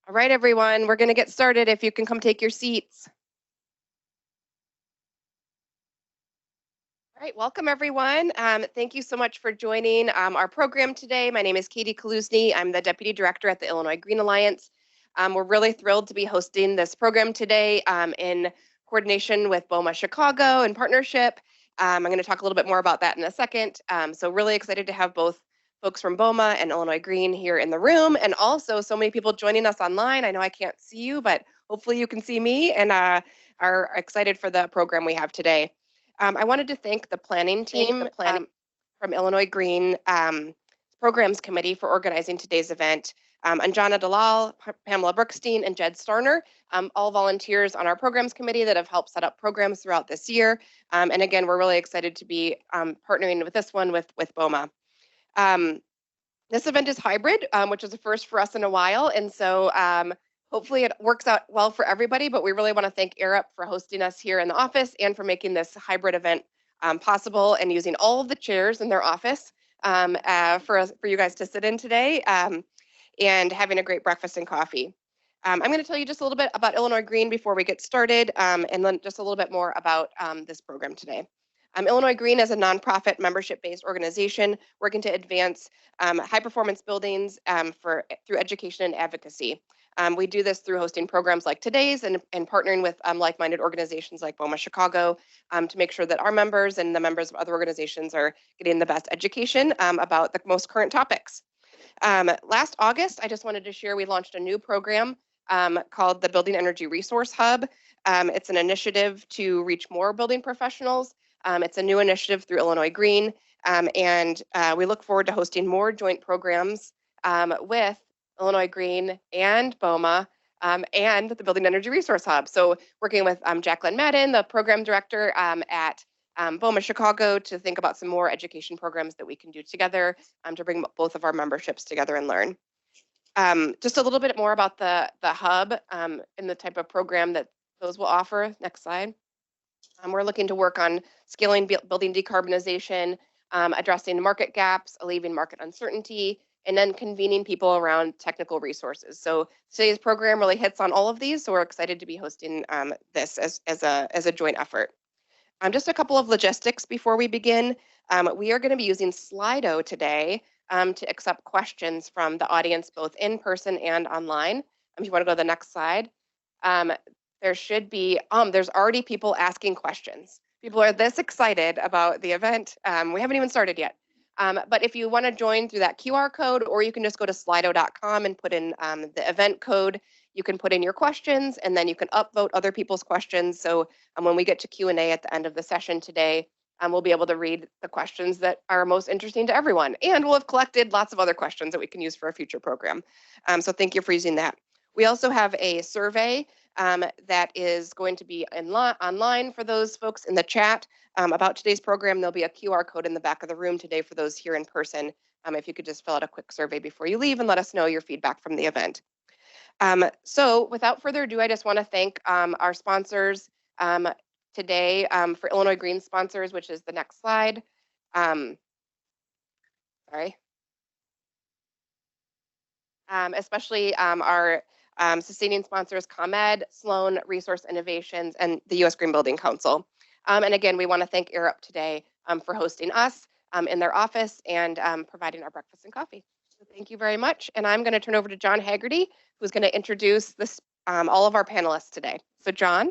All right, everyone, we're going to get started. If you can come take your seats. All right, welcome everyone. Thank you so much for joining our program today. My name is Katie Kaluzny. I'm the Deputy Director at the Illinois Green Alliance. We're really thrilled to be hosting this program today in coordination with BOMA Chicago in partnership. I'm going to talk a little bit more about that in a second. So really excited to have both folks from BOMA and Illinois Green here in the room, and also so many people joining us online. I know I can't see you, but hopefully you can see me and are excited for the program we have today. I wanted to thank the planning team from Illinois Green Programs Committee for organizing today's event. Anjana Dalal, Pamela Brookstein, and Jed Starner, all volunteers on our programs committee that have helped set up programs throughout this year. And again, we're really excited to be partnering with this one with BOMA. This event is hybrid, which is a first for us in a while. And so hopefully it works out well for everybody, but we really want to thank Arup for hosting us here in the office and for making this hybrid event possible and using all of the chairs in their office for you guys to sit in today and having a great breakfast and coffee. I'm going to tell you just a little bit about Illinois Green before we get started, and then just a little bit more about this program today. Illinois Green is a nonprofit membership-based organization working to advance high-performance buildings through education and advocacy. We do this through hosting programs like today's and partnering with like-minded organizations like BOMA Chicago to make sure that our members and the members of other organizations are getting the best education about the most current topics. Last August, I just wanted to share we launched a new program called the Building Energy Resource Hub. It's an initiative to reach more building professionals. It's a new initiative through Illinois Green, and we look forward to hosting more joint programs with Illinois Green and BOMA and the Building Energy Resource Hub. So working with Jacqueline Madden, the program director at BOMA Chicago, to think about some more education programs that we can do together to bring both of our memberships together and learn. Just a little bit more about the hub and the type of program that those will offer. Next slide. We're looking to work on scaling building decarbonization, addressing market gaps, alleviating market uncertainty, and then convening people around technical resources. So today's program really hits on all of these, so we're excited to be hosting this as a joint effort. Just a couple of logistics before we begin. We are going to be using Slido today to accept questions from the audience, both in person and online. If you want to go to the next slide. There should be, there's already people asking questions. People are this excited about the event. We haven't even started yet. But if you want to join through that QR code, or you can just go to slido.com and put in the event code, you can put in your questions, and then you can upvote other people's questions. So when we get to Q&A at the end of the session today, we'll be able to read the questions that are most interesting to everyone. And we'll have collected lots of other questions that we can use for a future program. So thank you for using that. We also have a survey that is going to be online for those folks in the chat about today's program. There'll be a QR code in the back of the room today for those here in person. If you could just fill out a quick survey before you leave and let us know your feedback from the event. So without further ado, I just want to thank our sponsors today for Illinois Green sponsors, which is the next slide. Especially our sustaining sponsors, ComEd, Sloan Resource Innovations, and the U.S. Green Building Council. And again, we want to thank Arup today for hosting us in their office and providing our breakfast and coffee. So thank you very much. And I'm going to turn over to John Haggerty, who's going to introduce all of our panelists today. So John.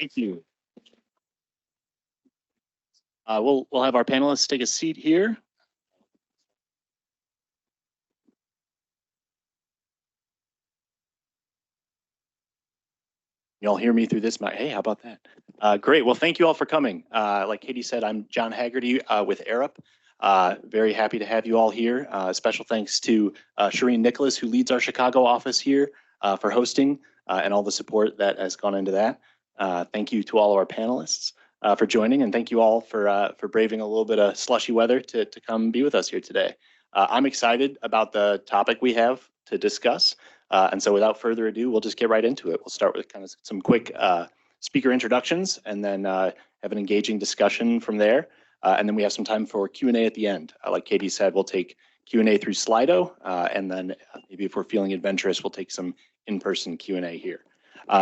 Thank you. We'll have our panelists take a seat here. You all hear me through this mic? Hey, how about that? Great. Well, thank you all for coming. Like Katie said, I'm John Haggerty with Arup. Very happy to have you all here. Special thanks to Shireen Nicholas, who leads our Chicago office here for hosting and all the support that has gone into that. Thank you to all of our panelists for joining, and thank you all for braving a little bit of slushy weather to come be with us here today. I'm excited about the topic we have to discuss. And so without further ado, we'll just get right into it. We'll start with kind of some quick speaker introductions and then have an engaging discussion from there. And then we have some time for Q&A at the end. Like Katie said, we'll take Q&A through Slido, and then maybe if we're feeling adventurous, we'll take some in-person Q&A here.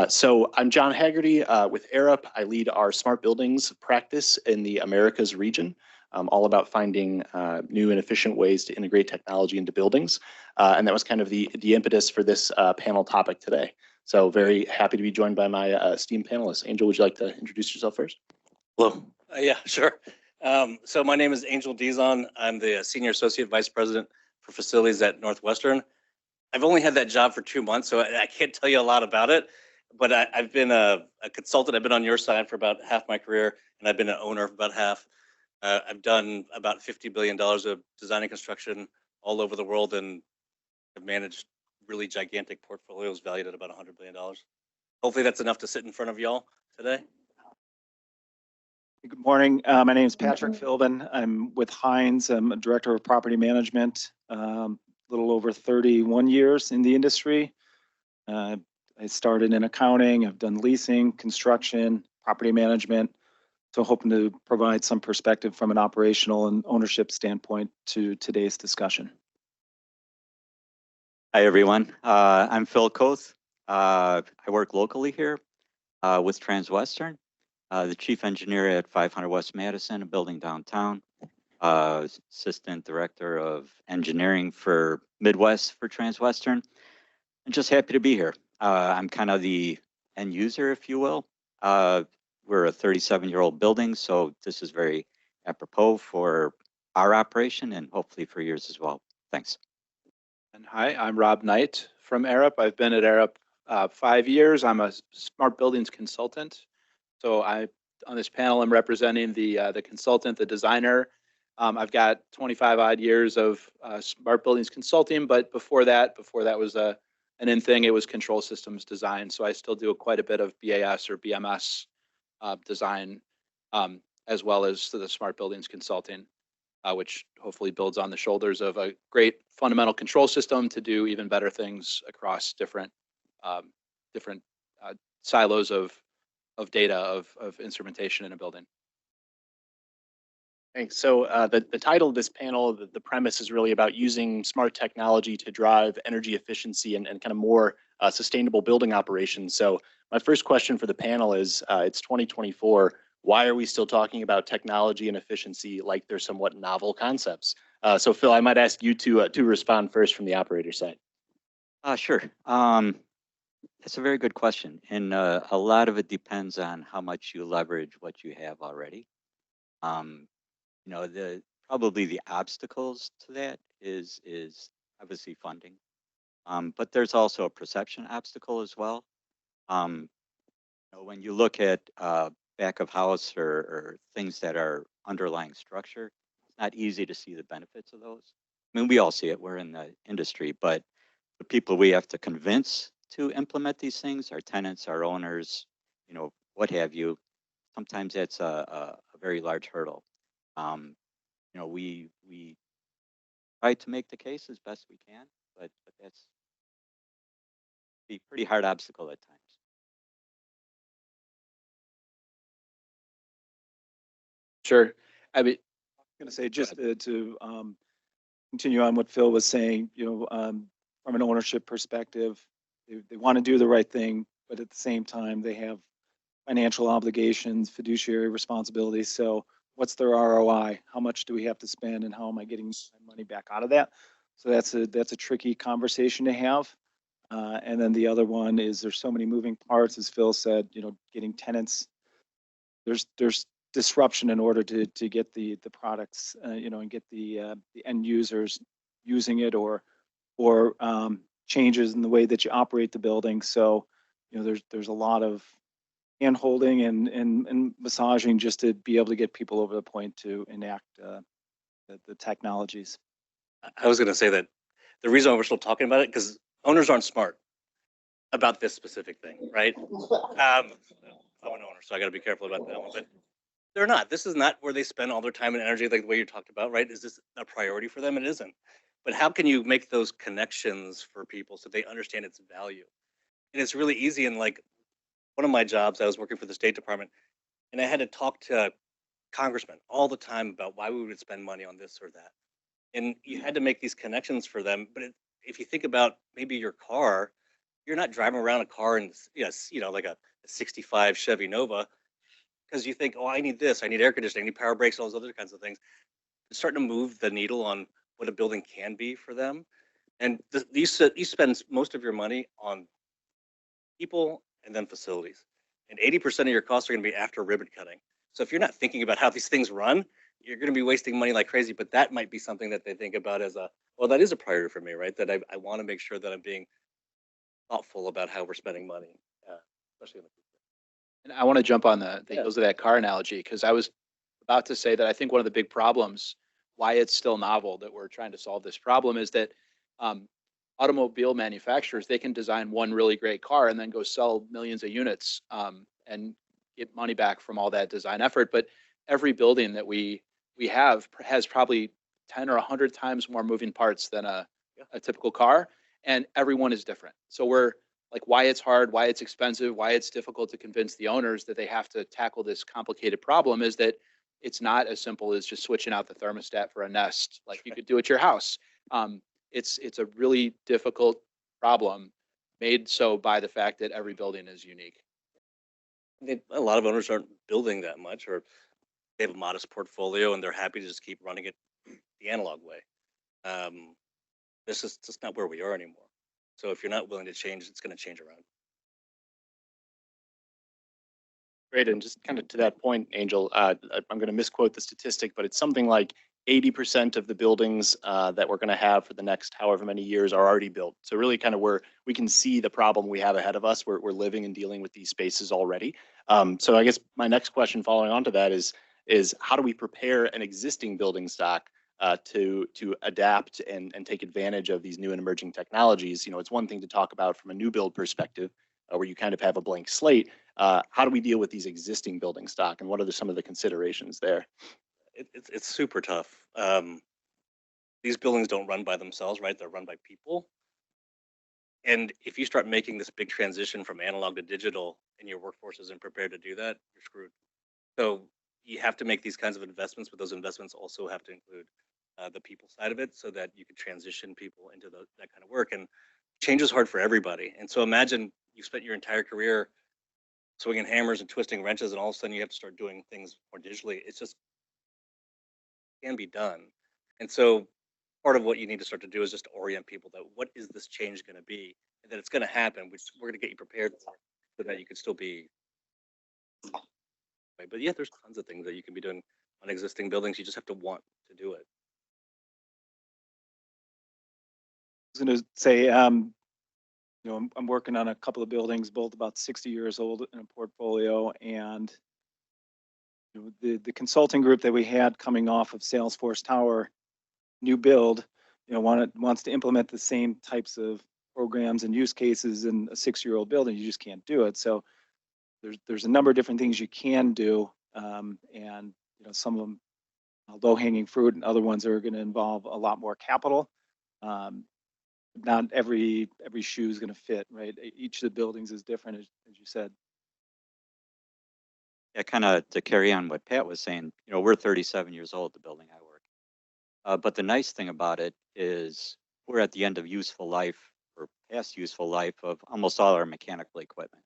So I'm John Haggerty with Arup. I lead our smart buildings practice in the Americas region, all about finding new and efficient ways to integrate technology into buildings. And that was kind of the impetus for this panel topic today. So very happy to be joined by my esteemed panelists. Angel, would you like to introduce yourself first? Hello. Yeah, sure. So my name is Angel Dizon. I'm the Senior Associate Vice President for Facilities at Northwestern. I've only had that job for 2 months, so I can't tell you a lot about it. But I've been a consultant. I've been on your side for about half my career, and I've been an owner for about half. I've done about $50 billion of design and construction all over the world, and I've managed really gigantic portfolios valued at about $100 billion. Hopefully that's enough to sit in front of y'all today. Good morning. My name is Patrick Philbin. I'm with Hines. I'm a director of property management, a little over 31 years in the industry. I started in accounting. I've done leasing, construction, property management. So hoping to provide some perspective from an operational and ownership standpoint to today's discussion. Hi, everyone. I'm Phil Koth. I work locally here with Transwestern, the chief engineer at 500 West Madison, a building downtown, assistant director of engineering for Midwest for Transwestern. I'm just happy to be here. I'm kind of the end user, if you will. We're a 37-year-old building, so this is very apropos for our operation and hopefully for yours as well. Thanks. And hi, I'm Rob Knight from Arup. I've been at Arup 5 years. I'm a smart buildings consultant. So on this panel, I'm representing the consultant, the designer. I've got 25 odd years of smart buildings consulting, but before that was an in thing. It was control systems design. So I still do quite a bit of BAS or BMS design, as well as the smart buildings consulting, which hopefully builds on the shoulders of a great fundamental control system to do even better things across different silos of data of instrumentation in a building. Thanks. So the title of this panel, the premise is really about using smart technology to drive energy efficiency and kind of more sustainable building operations. So my first question for the panel is, it's 2024. Why are we still talking about technology and efficiency like they're somewhat novel concepts? So Phil, I might ask you to respond first from the operator side. Sure. That's a very good question. And a lot of it depends on how much you leverage what you have already. Probably the obstacles to that is obviously funding. But there's also a perception obstacle as well. When you look at back of house or things that are underlying structure, it's not easy to see the benefits of those. I mean, we all see it. We're in the industry, but the people we have to convince to implement these things, our tenants, our owners, what have you, sometimes that's a very large hurdle. We try to make the case as best we can, but that's a pretty hard obstacle at times. Sure. I mean, I'm going to say just to continue on what Phil was saying, from an ownership perspective, they want to do the right thing, but at the same time, they have financial obligations, fiduciary responsibilities. So what's their ROI? How much do we have to spend and how am I getting my money back out of that? So that's a tricky conversation to have. And then the other one is there's so many moving parts, as Phil said, getting tenants, there's disruption in order to get the products, and get the end users using it or changes in the way that you operate the building. So, there's a lot of hand holding and massaging just to be able to get people over the point to enact the technologies. I was going to say that the reason why we're still talking about it, because owners aren't smart about this specific thing, right? I'm an owner, so I got to be careful about that one, but they're not. This is not where they spend all their time and energy like the way you talked about, right? Is this a priority for them? It isn't. But how can you make those connections for people so they understand its value? And it's really easy. And like one of my jobs, I was working for the State Department, and I had to talk to congressmen all the time about why we would spend money on this or that. And you had to make these connections for them. But if you think about maybe your car, you're not driving around a car in, yes, like a 65 Chevy Nova, because you think, oh, I need this, I need air conditioning, I need power brakes, all those other kinds of things. It's starting to move the needle on what a building can be for them. And you spend most of your money on people and then facilities. And 80% of your costs are going to be after ribbon cutting. So if you're not thinking about how these things run, you're going to be wasting money like crazy. But that might be something that they think about as well, that is a priority for me, right? That I want to make sure that I'm being thoughtful about how we're spending money, especially in the future. And I want to jump on the Yeah. heels of that car analogy, because I was about to say that I think one of the big problems, why it's still novel that we're trying to solve this problem, is that automobile manufacturers, they can design one really great car and then go sell millions of units and get money back from all that design effort. But every building that we have has probably 10 or 100 times more moving parts than a typical car, and everyone is different. So we're like, why it's hard, why it's expensive, why it's difficult to convince the owners that they have to tackle this complicated problem is that it's not as simple as just switching out the thermostat for a Nest like you could do at your house. It's a really difficult problem made so by the fact that every building is unique. A lot of owners aren't building that much, or they have a modest portfolio and they're happy to just keep running it the analog way. This is just not where we are anymore. So if you're not willing to change, it's going to change around. Great, and just kind of to that point, Angel, I'm going to misquote the statistic, but it's something like 80% of the buildings that we're going to have for the next however many years are already built. So really kind of where we can see the problem we have ahead of us. We're living and dealing with these spaces already. So I guess my next question following on to that is how do we prepare an existing building stock to adapt and take advantage of these new and emerging technologies? It's one thing to talk about from a new build perspective, where you kind of have a blank slate. How do we deal with these existing building stock, and what are some of the considerations there? It's super tough. These buildings don't run by themselves, right? They're run by people. And if you start making this big transition from analog to digital and your workforce isn't prepared to do that, you're screwed. So you have to make these kinds of investments, but those investments also have to include the people side of it so that you can transition people into that kind of work. And change is hard for everybody. And so imagine you spent your entire career swinging hammers and twisting wrenches, and all of a sudden you have to start doing things more digitally. It's just can be done. And so part of what you need to start to do is just orient people that what is this change going to be, and that it's going to happen. We're going to get you prepared for it so that you could still be. But yeah, there's tons of things that you can be doing on existing buildings. You just have to want to do it. I was going to say, I'm working on a couple of buildings, both about 60 years old in a portfolio, and the consulting group that we had coming off of Salesforce Tower, new build, wants to implement the same types of programs and use cases in a 6-year-old building. You just can't do it. So there's a number of different things you can do, and some of them low hanging fruit, and other ones are going to involve a lot more capital. Not every shoe is going to fit, right? Each of the buildings is different, as you said. Yeah, kind of to carry on what Pat was saying, we're 37 years old, the building I work. But the nice thing about it is we're at the end of useful life or past useful life of almost all our mechanical equipment.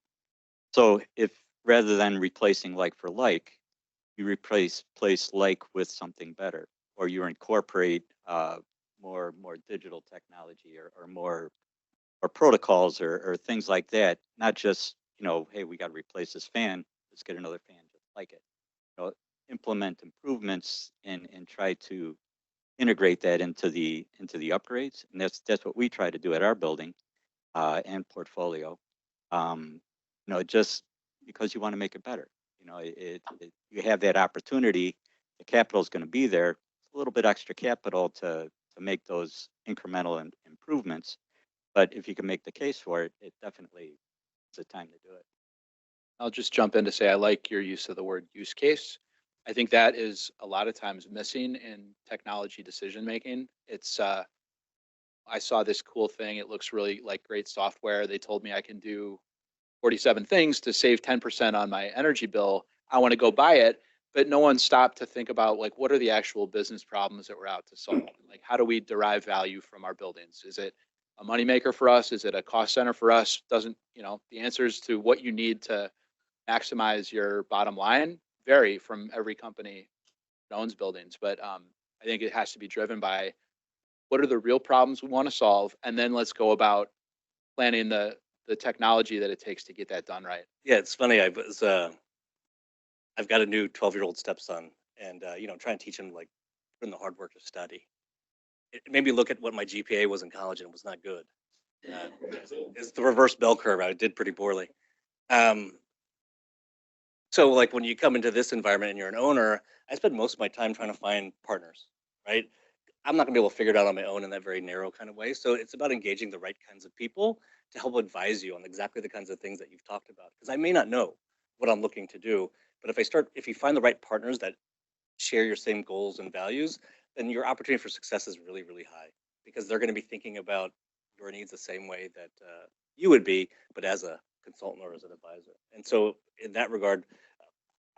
So if rather than replacing like for like, you replace like with something better, or you incorporate more digital technology or more or protocols or things like that, not just, hey, we got to replace this fan, let's get another fan just like it. Implement improvements and try to integrate that into the upgrades. And that's what we try to do at our building and portfolio. Just because you want to make it better. You have that opportunity, the capital is going to be there, a little bit extra capital to make those incremental improvements. But if you can make the case for it, it definitely is a time to do it. I'll just jump in to say I like your use of the word use case. I think that is a lot of times missing in technology decision making. It's I saw this cool thing. It looks really like great software. They told me I can do 47 things to save 10% on my energy bill. I want to go buy it, but no one stopped to think about like, what are the actual business problems that we're out to solve? Like, how do we derive value from our buildings? Is it a moneymaker for us? Is it a cost center for us? Doesn't, the answers to what you need to maximize your bottom line vary from every company that owns buildings. But I think it has to be driven by what are the real problems we want to solve, and then let's go about planning the technology that it takes to get that done right. Yeah, it's funny. I've got a new 12-year-old stepson, and trying to teach him like put in the hard work to study. It made me look at what my GPA was in college, and it was not good. It's the reverse bell curve. I did pretty poorly. So like when you come into this environment and you're an owner, I spend most of my time trying to find partners, right? I'm not gonna be able to figure it out on my own in that very narrow kind of way. So it's about engaging the right kinds of people to help advise you on exactly the kinds of things that you've talked about. Because I may not know what I'm looking to do, but if you find the right partners that share your same goals and values, then your opportunity for success is really, really high because they're gonna be thinking about your needs the same way that you would be, but as a consultant or as an advisor. And so in that regard,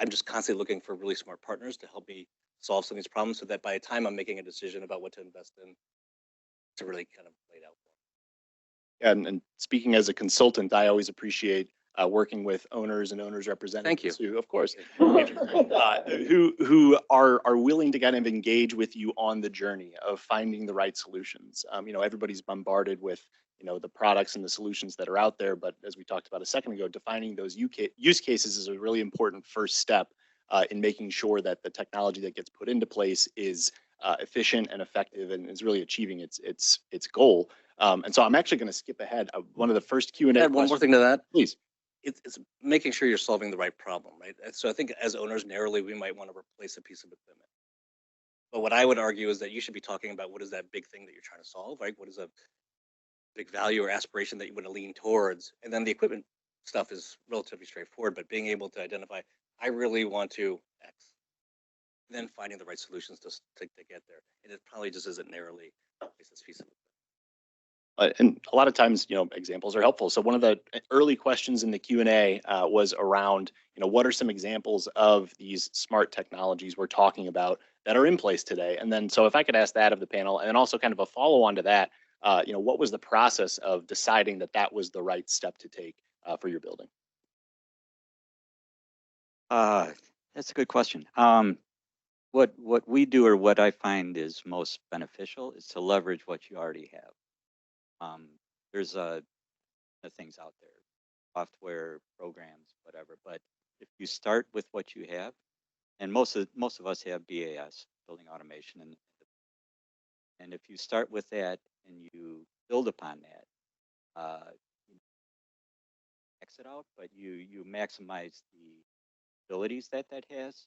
I'm just constantly looking for really smart partners to help me solve some of these problems so that by the time I'm making a decision about what to invest in, to really kind of laid out. Yeah, and speaking as a consultant, I always appreciate working with owners and owners representatives. Thank you. Who, of course, who are willing to kind of engage with you on the journey of finding the right solutions. Everybody's bombarded with the products and the solutions that are out there, but as we talked about a second ago, defining those use cases is a really important first step in making sure that the technology that gets put into place is efficient and effective and is really achieving its goal. And so I'm actually going to skip ahead. One of the first Q&A Add one more thing to that. Please. It's making sure you're solving the right problem, right? And so I think as owners, narrowly, we might want to replace a piece of equipment. But what I would argue is that you should be talking about what is that big thing that you're trying to solve, right? What is a big value or aspiration that you want to lean towards? And then the equipment stuff is relatively straightforward, but being able to identify, I really want to X, and then finding the right solutions to get there. And it probably just isn't narrowly replace this piece of equipment. And a lot of times, examples are helpful. So one of the early questions in the Q&A was around, what are some examples of these smart technologies we're talking about that are in place today? And then, so if I could ask that of the panel, and then also kind of a follow-on to that, what was the process of deciding that that was the right step to take for your building? That's a good question. What we do, or what I find is most beneficial, is to leverage what you already have. There's things out there, software, programs, whatever. But if you start with what you have, and most of us have BAS, building automation, and if you start with that and you build upon that, exit out, but you maximize the abilities that has,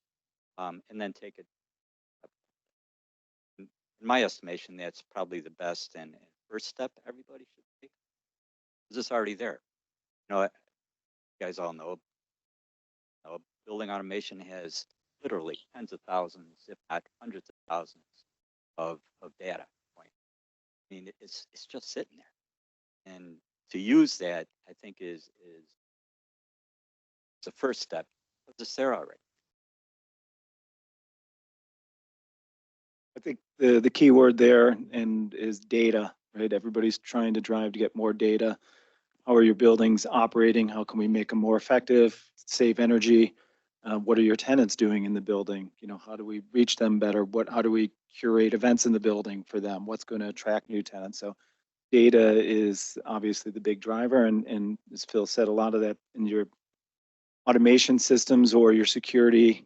and then take it. In my estimation, that's probably the best and first step everybody should take. Because it's already there. You guys all know, building automation has literally tens of thousands, if not hundreds of thousands of data points. I mean, it's just sitting there. And to use that, I think is the first step. It's there already. I think the key word there is data, right? Everybody's trying to drive to get more data. How are your buildings operating? How can we make them more effective, save energy? What are your tenants doing in the building? How do we reach them better? How do we curate events in the building for them? What's going to attract new tenants? So data is obviously the big driver. And as Phil said, a lot of that in your automation systems or your security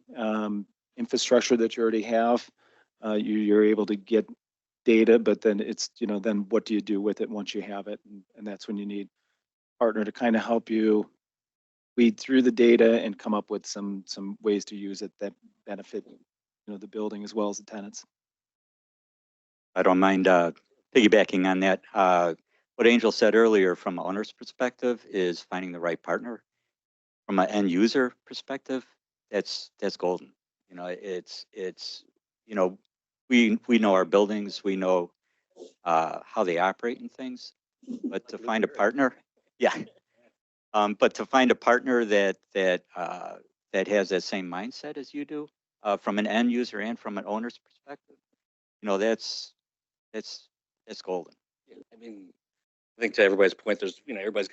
infrastructure that you already have, you're able to get data, but then it's, then what do you do with it once you have it? And that's when you need a partner to kind of help you weed through the data and come up with some ways to use it that benefit, the building as well as the tenants. I don't mind piggybacking on that. What Angel said earlier from an owner's perspective is finding the right partner. From an end user perspective, that's golden. It's we know our buildings, we know how they operate and things, but to find a partner, yeah. But to find a partner that has that same mindset as you do, from an end user and from an owner's perspective, that's golden. Yeah, I mean, I think to everybody's point, there's, there's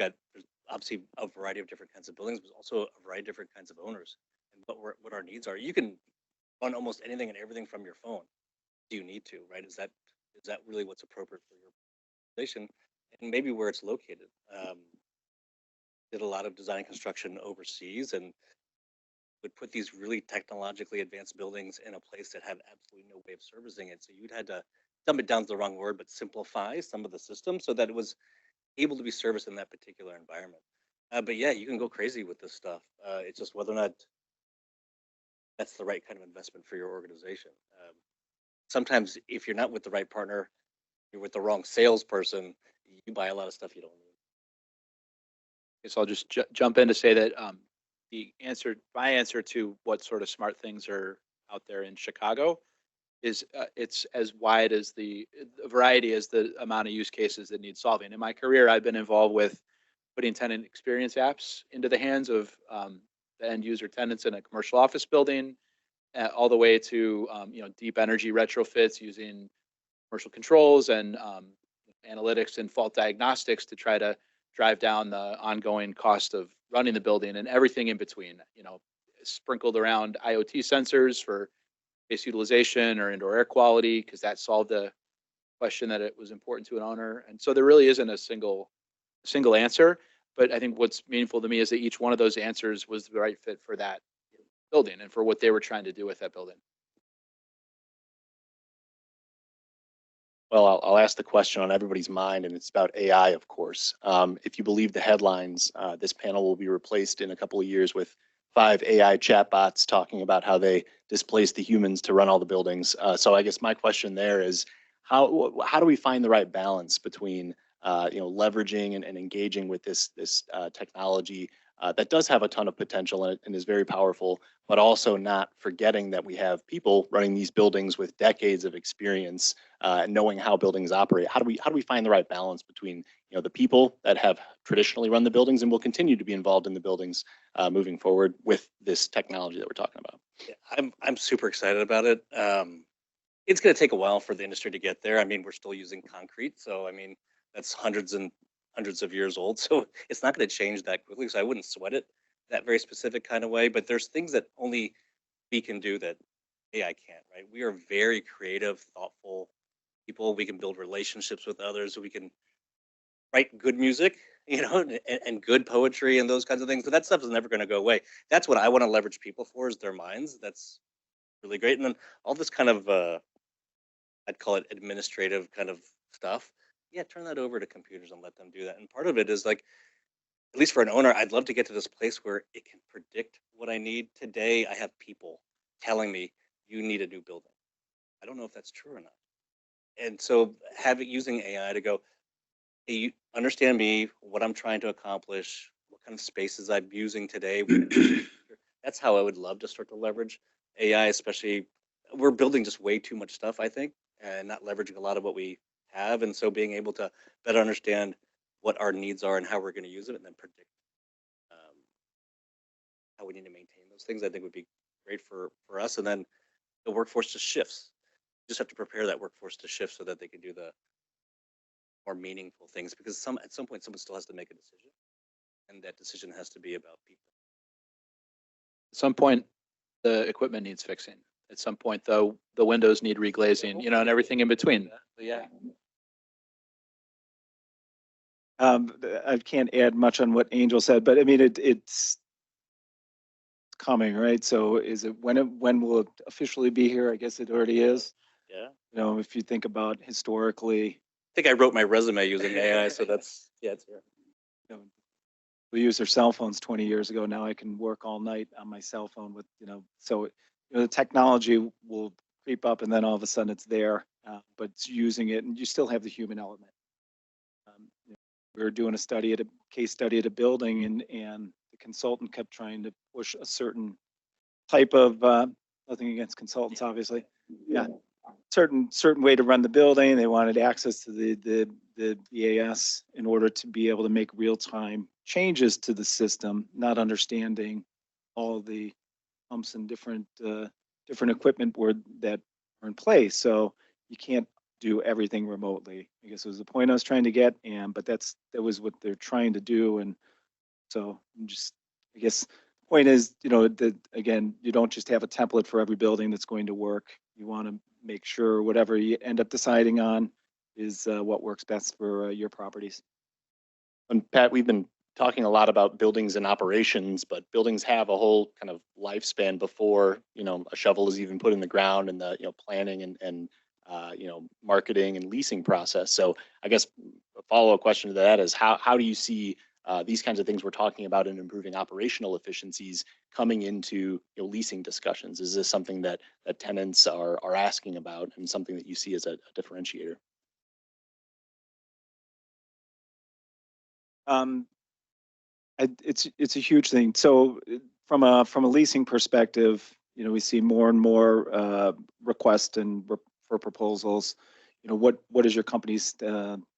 obviously a variety of different kinds of buildings, but also a variety of different kinds of owners and what our needs are. You can run almost anything and everything from your phone. Do you need to, right? Is that really what's appropriate for your organization and maybe where it's located? Did a lot of design and construction overseas and would put these really technologically advanced buildings in a place that had absolutely no way of servicing it. So you'd had to dumb it down to the wrong word, but simplify some of the systems so that it was able to be serviced in that particular environment. But yeah, you can go crazy with this stuff. It's just whether or not that's the right kind of investment for your organization. Sometimes if you're not with the right partner, you're with the wrong salesperson, you buy a lot of stuff you don't need. So I'll just jump in to say that my answer to what sort of smart things are out there in Chicago is it's as wide as the variety as the amount of use cases that need solving. In my career, I've been involved with putting tenant experience apps into the hands of the end user tenants in a commercial office building, all the way to deep energy retrofits using commercial controls and analytics and fault diagnostics to try to drive down the ongoing cost of running the building and everything in between, sprinkled around IoT sensors for space utilization or indoor air quality, because that solved the question that it was important to an owner. And so there really isn't a single answer, but I think what's meaningful to me is that each one of those answers was the right fit for that building and for what they were trying to do with that building. Well, I'll ask the question on everybody's mind, and it's about AI, of course. If you believe the headlines, this panel will be replaced in a couple of years with 5 AI chatbots talking about how they displace the humans to run all the buildings. So I guess my question there is, how do we find the right balance between leveraging and engaging with this technology that does have a ton of potential and is very powerful, but also not forgetting that we have people running these buildings with decades of experience, knowing how buildings operate. How do we find the right balance between the people that have traditionally run the buildings and will continue to be involved in the buildings moving forward with this technology that we're talking about? Yeah, I'm super excited about it. It's going to take a while for the industry to get there. I mean, we're still using concrete, so I mean that's hundreds and hundreds of years old, so it's not going to change that quickly. So I wouldn't sweat it that very specific kind of way. But there's things that only we can do that AI can't. Right? We are very creative, thoughtful people. We can build relationships with others. We can write good music, and good poetry and those kinds of things. But that stuff is never going to go away. That's what I want to leverage people for, is their minds. That's really great. And then all this kind of I'd call it administrative kind of stuff. Yeah, turn that over to computers and let them do that. And part of it is like, at least for an owner, I'd love to get to this place where it can predict what I need. Today, I have people telling me you need a new building. I don't know if that's true or not. And so using AI to go, hey, you understand me, what I'm trying to accomplish, what kind of spaces I'm using today. That's how I would love to start to leverage AI, especially we're building just way too much stuff, I think, and not leveraging a lot of what we have. And so being able to better understand what our needs are and how we're going to use it and then predict how we need to maintain those things, I think would be great for us. And then the workforce just shifts. You just have to prepare that workforce to shift so that they can do the more meaningful things, because at some point someone still has to make a decision, and that decision has to be about people. At some point, the equipment needs fixing. At some point, though, the windows need reglazing, and everything in between. Yeah. I can't add much on what Angel said, but I mean, it's coming, right? So when will it officially be here? I guess it already is. Yeah. If you think about historically, I think I wrote my resume using AI, so it's here. We used their cell phones 20 years ago. Now I can work all night on my cell phone with, so the technology will creep up and then all of a sudden it's there, but it's using it and you still have the human element. We were doing a case study at a building and the consultant kept trying to push a certain type of, nothing against consultants, obviously. Yeah. Certain way to run the building. They wanted access to the VAS in order to be able to make real-time changes to the system, not understanding all the pumps and different different equipment that are in place. So you can't do everything remotely. I guess was the point I was trying to get, but that was what they're trying to do. And so I guess the point is, that again, you don't just have a template for every building that's going to work. You want to make sure whatever you end up deciding on is what works best for your properties. And Pat, we've been talking a lot about buildings and operations, but buildings have a whole kind of lifespan before, a shovel is even put in the ground, and the, planning and marketing and leasing process. So I guess a follow-up question to that is how do you see these kinds of things we're talking about in improving operational efficiencies coming into leasing discussions? Is this something that tenants are asking about, and something that you see as a differentiator? It's a huge thing. So from a leasing perspective, we see more and more requests for proposals. What is your company's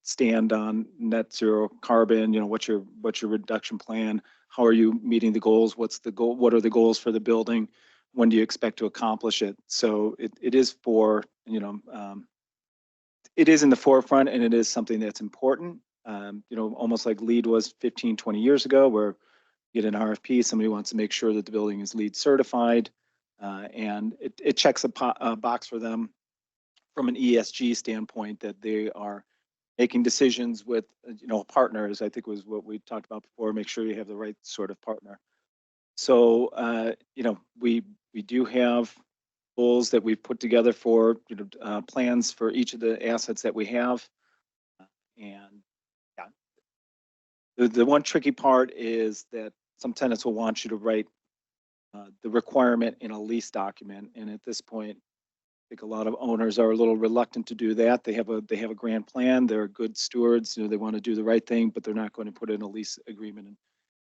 stand on net zero carbon? What's your reduction plan? How are you meeting the goals? What's the goal? What are the goals for the building? When do you expect to accomplish it? So it is it is in the forefront, and it is something that's important. Almost like LEED was 15, 20 years ago, where you get an RFP, somebody wants to make sure that the building is LEED certified, and it checks a box for them from an ESG standpoint, that they are making decisions with partners. I think was what we talked about before. Make sure you have the right sort of partner. So we do have goals that we've put together for plans for each of the assets that we have, and the one tricky part is that some tenants will want you to write the requirement in a lease document, and at this point, I think a lot of owners are a little reluctant to do that. They have a grand plan. They're good stewards. They want to do the right thing, but they're not going to put in a lease agreement and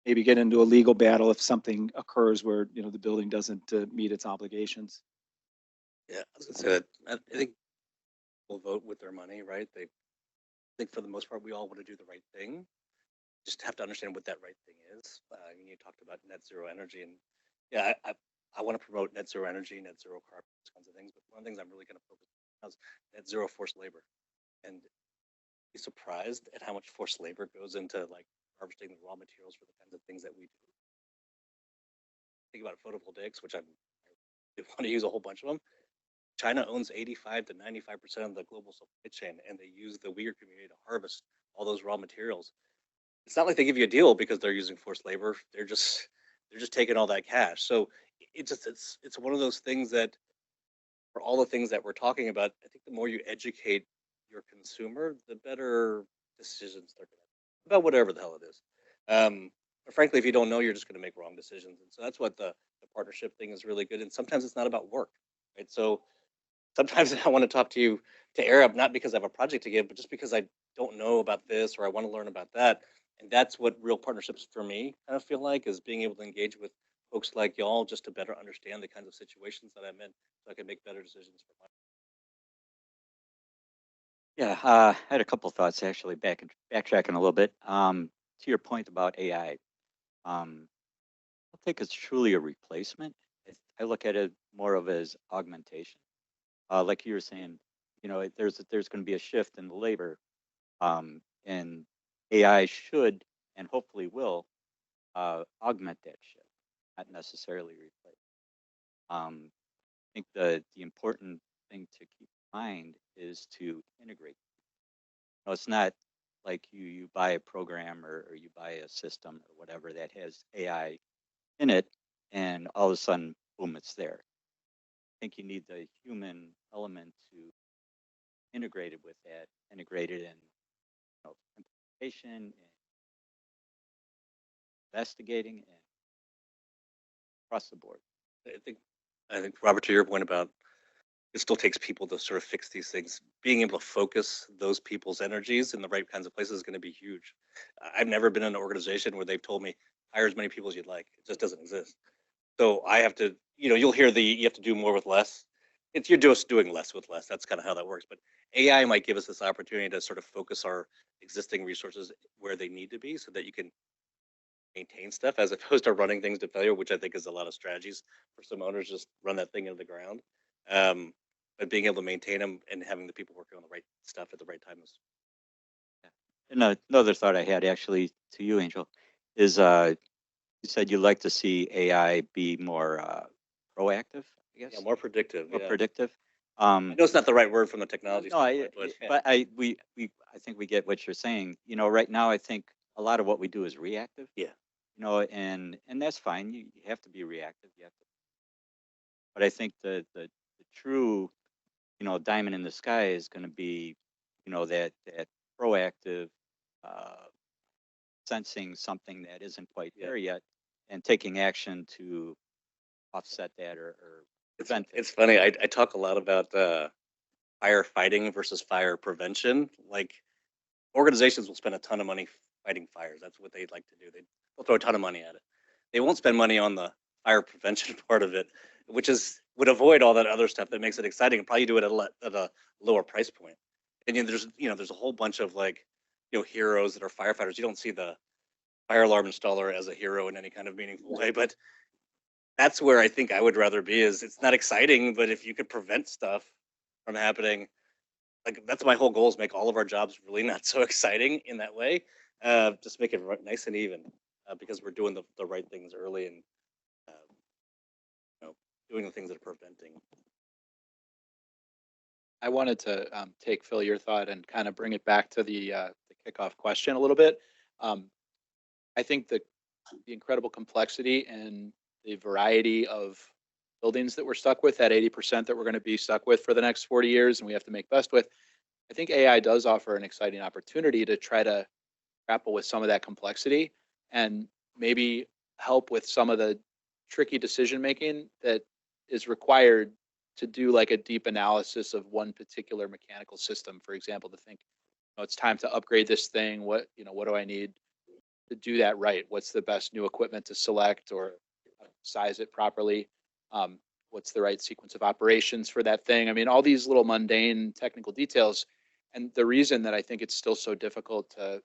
maybe get into a legal battle if something occurs where the building doesn't meet its obligations. Yeah, I was gonna say that. I think people vote with their money, right? I think for the most part, we all want to do the right thing. Just have to understand what that right thing is. You talked about net zero energy, and yeah, I want to promote net zero energy, net zero carbon, those kinds of things. But one of the things I'm really going to focus on is net zero forced labor, and be surprised at how much forced labor goes into like harvesting the raw materials for the kinds of things that we do. Think about photovoltaics, which I want to use a whole bunch of them. China owns 85 to 95% of the global supply chain, and they use the Uyghur community to harvest all those raw materials. It's not like they give you a deal because they're using forced labor. They're just taking all that cash. So it's one of those things that, for all the things that we're talking about, I think the more you educate your consumer, the better decisions they're going to make about whatever the hell it is. But frankly, if you don't know, you're just going to make wrong decisions. And so that's what the partnership thing is really good. And sometimes it's not about work, right? So sometimes I want to talk to you, to Arup, not because I have a project to give, but just because I don't know about this or I want to learn about that. And that's what real partnerships for me kind of feel like, is being able to engage with folks like y'all just to better understand the kinds of situations that I'm in, so I can make better decisions for my. Yeah, I had a couple thoughts actually, backtracking a little bit. To your point about AI, I don't think it's truly a replacement. I look at it more of as augmentation. Like you were saying, there's going to be a shift in the labor, and AI should and hopefully will augment that shift, not necessarily replace. I think the important thing to keep in mind is to integrate. It's not like you buy a program or you buy a system or whatever that has AI in it, and all of a sudden, boom, it's there. I think you need the human element to integrate it with that, integrate it in implementation and investigating and across the board. I think Robert, to your point about, it still takes people to sort of fix these things. Being able to focus those people's energies in the right kinds of places is going to be huge. I've never been in an organization where they've told me hire as many people as you'd like. It just doesn't exist. So I have to, you'll hear you have to do more with less. You're just doing less with less. That's kind of how that works. But AI might give us this opportunity to sort of focus our existing resources where they need to be, so that you can maintain stuff as opposed to running things to failure, which I think is a lot of strategies for some owners, just run that thing into the ground. But being able to maintain them and having the people working on the right stuff at the right time is. And another thought I had actually to you, Angel, is you said you'd like to see AI be more proactive, I guess, Yeah, more predictive. more Yeah. predictive. I know it's not the right word from the technology No, standpoint, but yeah. but I think we get what you're saying. You know, right now I think a lot of what we do is reactive. Yeah. You know, and that's fine. You have to be reactive. You have to. But I think the true, you know, diamond in the sky is going to be, you know, that proactive, uh, sensing something that isn't quite Yeah. there yet, and taking action to offset that or prevent it. It's funny. I talk a lot about firefighting versus fire prevention. Like organizations will spend a ton of money fighting fires. That's what they like to do. They'll throw a ton of money at it. They won't spend money on the fire prevention part of it, which would avoid all that other stuff that makes it exciting and probably do it at a lower price point. And there's a whole bunch of like, heroes that are firefighters. You don't see the fire alarm installer as a hero in any kind of meaningful way, but that's where I think I would rather be. Is it's not exciting, but if you could prevent stuff from happening, like that's my whole goal, is make all of our jobs really not so exciting in that way. Just make it nice and even, because we're doing the right things early and doing the things that are preventing. I wanted to take, Phil, your thought and kind of bring it back to the kickoff question a little bit. I think the incredible complexity and the variety of buildings that we're stuck with, that 80% that we're going to be stuck with for the next 40 years and we have to make best with, I think AI does offer an exciting opportunity to try to grapple with some of that complexity and maybe help with some of the tricky decision making that is required to do like a deep analysis of one particular mechanical system, for example, to think, it's time to upgrade this thing. What do I need to do that right? What's the best new equipment to select or size it properly? What's the right sequence of operations for that thing? I mean, all these little mundane technical details. And the reason that I think it's still so difficult to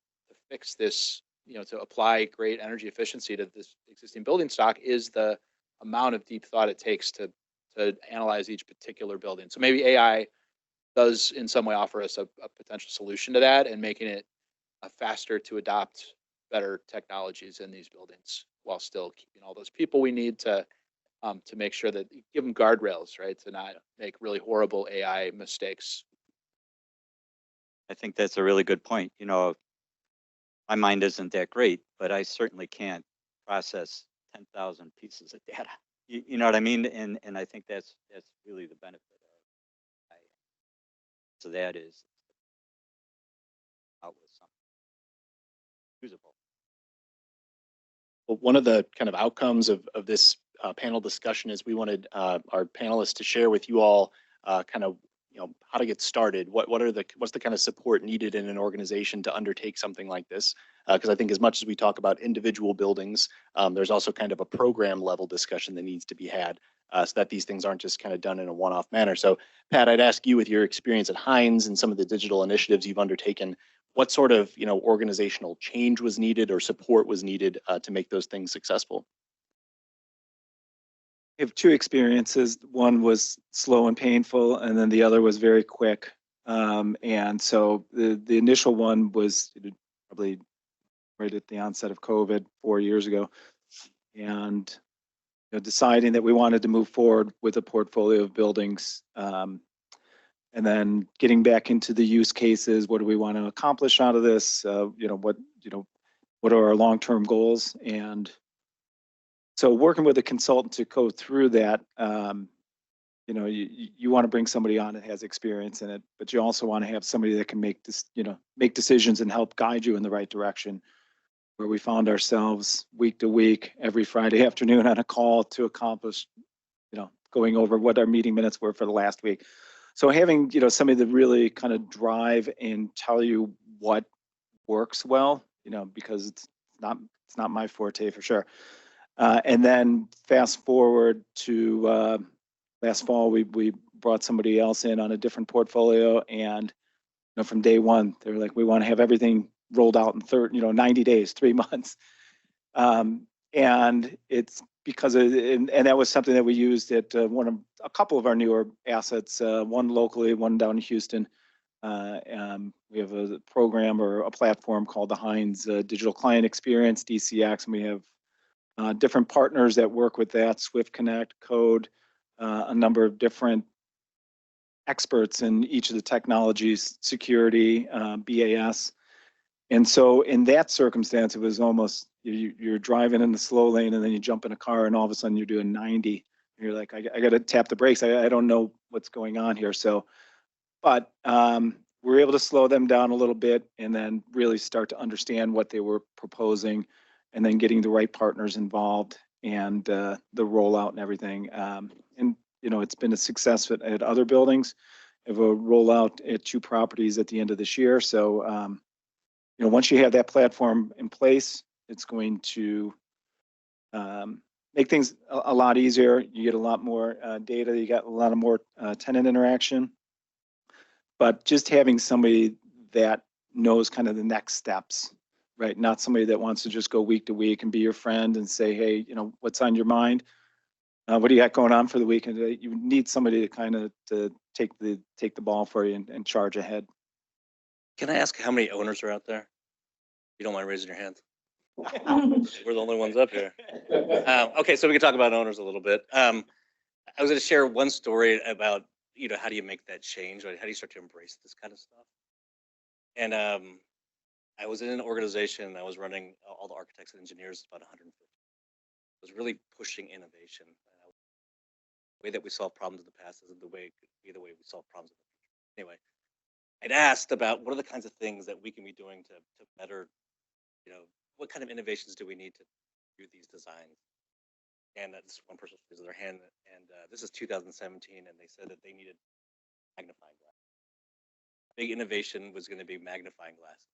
fix this, to apply great energy efficiency to this existing building stock is the amount of deep thought it takes to analyze each particular building. So maybe AI does in some way offer us a potential solution to that and making it faster to adopt better technologies in these buildings while still keeping all those people we need to make sure that you give them guardrails, right? To not make really horrible AI mistakes. I think that's a really good point. You know, my mind isn't that great, but I certainly can't process 10,000 pieces of data. You know what I mean? And I think that's really the benefit of AI. So that is out with something usable. Well, one of the kind of outcomes of this panel discussion is we wanted our panelists to share with you all kind of how to get started. What's the kind of support needed in an organization to undertake something like this? Because I think as much as we talk about individual buildings, there's also kind of a program level discussion that needs to be had, so that these things aren't just kind of done in a one-off manner. So Pat, I'd ask you, with your experience at Hines and some of the digital initiatives you've undertaken, what sort of organizational change was needed or support was needed to make those things successful? I have two experiences. One was slow and painful, and then the other was very quick. And so the initial one was probably right at the onset of COVID 4 years ago, and deciding that we wanted to move forward with a portfolio of buildings, and then getting back into the use cases. What do we want to accomplish out of this? What are our long-term goals? And so working with a consultant to go through that, you want to bring somebody on that has experience in it, but you also want to have somebody that can make decisions and help guide you in the right direction. Where we found ourselves week to week, every Friday afternoon on a call to accomplish, going over what our meeting minutes were for the last week. So having, somebody that really kind of drive and tell you what works well, because it's not my forte for sure. And then fast forward to last fall, we brought somebody else in on a different portfolio, and from day one, they were like, we want to have everything rolled out in 90 days, 3 months. And it's because and that was something that we used at a couple of our newer assets, one locally, one down in Houston. We have a program or a platform called the Heinz Digital Client Experience, DCX, and we have different partners that work with that, Swift Connect, Code, a number of different experts in each of the technologies, security, BAS. And so in that circumstance, it was almost, you're driving in the slow lane and then you jump in a car and all of a sudden you're doing 90. And you're like, I got to tap the brakes. I don't know what's going on here. So, but we're able to slow them down a little bit and then really start to understand what they were proposing and then getting the right partners involved and the rollout and everything. And, you know, it's been a success at other buildings. We have a rollout at 2 properties at the end of this year. So, you know, once you have that platform in place, it's going to make things a lot easier. You get a lot more data. You got a lot of more tenant interaction. But just having somebody that knows kind of the next steps, right? Not somebody that wants to just go week to week and be your friend and say, hey, you know, what's on your mind? What do you got going on for the weekend? You need somebody to kind of to take the ball for you and charge ahead. Can I ask how many owners are out there? If you don't mind raising your hands. We're the only ones up here. Okay, so we can talk about owners a little bit. I was going to share one story about, you know, how do you make that change? How do you start to embrace this kind of stuff? And I was in an organization. I was running all the architects and engineers, about 150. I was really pushing innovation. The way that we solve problems in the past isn't the way it could be the way we solve problems in the future. Anyway, I'd asked about what are the kinds of things that we can be doing to better, you know, what kind of innovations do we need to do these designs? And this one person raised their hand, and this is 2017, and they said that they needed magnifying glass. Big innovation was going to be magnifying glasses.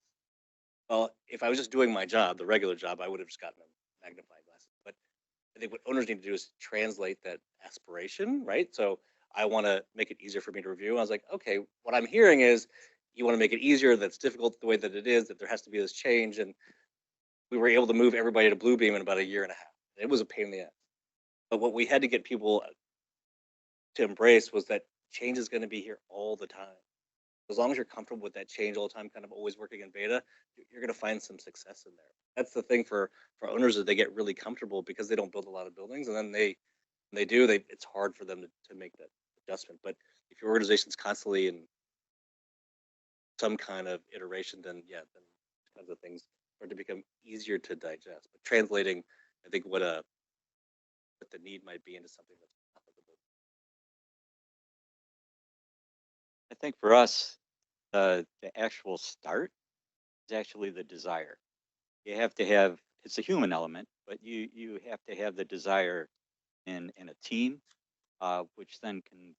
Well, if I was just doing my job, the regular job, I would have just gotten them magnifying glasses. But I think what owners need to do is translate that aspiration, right? So I want to make it easier for me to review. I was like, okay, what I'm hearing is you want to make it easier. That's difficult the way that it is, that there has to be this change. And we were able to move everybody to Bluebeam in about 1.5 years. It was a pain in the ass. But what we had to get people to embrace was that change is going to be here all the time. As long as you're comfortable with that change all the time, kind of always working in beta, you're going to find some success in there. That's the thing for owners, that they get really comfortable because they don't build a lot of buildings, and then they do, it's hard for them to make that adjustment. But if your organization's constantly in some kind of iteration, then yeah, then kinds of things start to become easier to digest. But translating, I think, what the need might be into something that's applicable. I think for us, the actual start is actually the desire. You have to have, it's a human element, but you have to have the desire in a team, which then can, you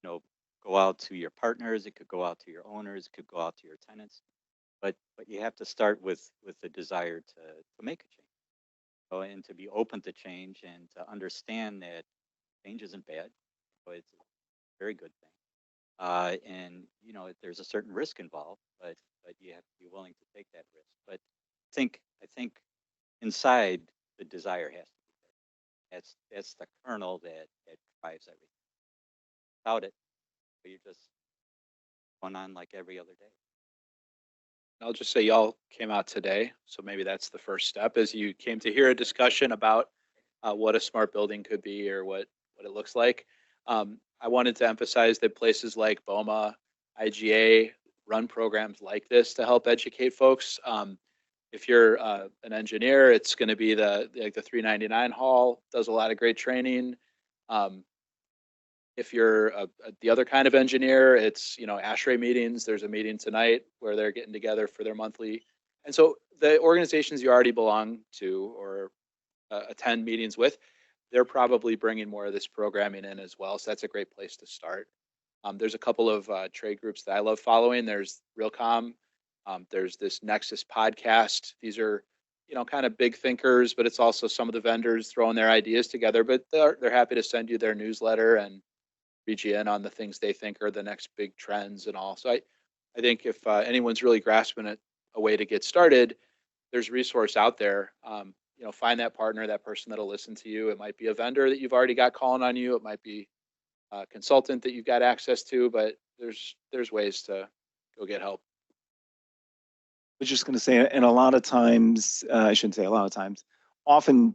know, go out to your partners. It could go out to your owners. It could go out to your tenants. But you have to start with the desire to make a change. So, and to be open to change and to understand that change isn't bad. So it's a very good thing. And you know, there's a certain risk involved, but you have to be willing to take that risk. But I think inside the desire has to be there. That's the kernel that drives everything. Without it, you're just going on like every other day. I'll just say y'all came out today, so maybe that's the first step, is you came to hear a discussion about what a smart building could be, or what it looks like. I wanted to emphasize that places like BOMA, IGA run programs like this to help educate folks. If you're an engineer, it's going to be the 399 hall, does a lot of great training. If you're the other kind of engineer, it's, you know, ASHRAE meetings. There's a meeting tonight where they're getting together for their monthly. And so the organizations you already belong to or attend meetings with, they're probably bringing more of this programming in as well. So that's a great place to start. There's a couple of trade groups that I love following. There's Realcomm. There's this Nexus podcast. These are, you know, kind of big thinkers, but it's also some of the vendors throwing their ideas together. But they're happy to send you their newsletter and reach you in on the things they think are the next big trends and all. So I think if anyone's really grasping it, a way to get started, there's resource out there. find that partner, that person that'll listen to you. It might be a vendor that you've already got calling on you. It might be a consultant that you've got access to, but there's ways to go get help. I was just going to say, and a lot of times, I shouldn't say a lot of times, often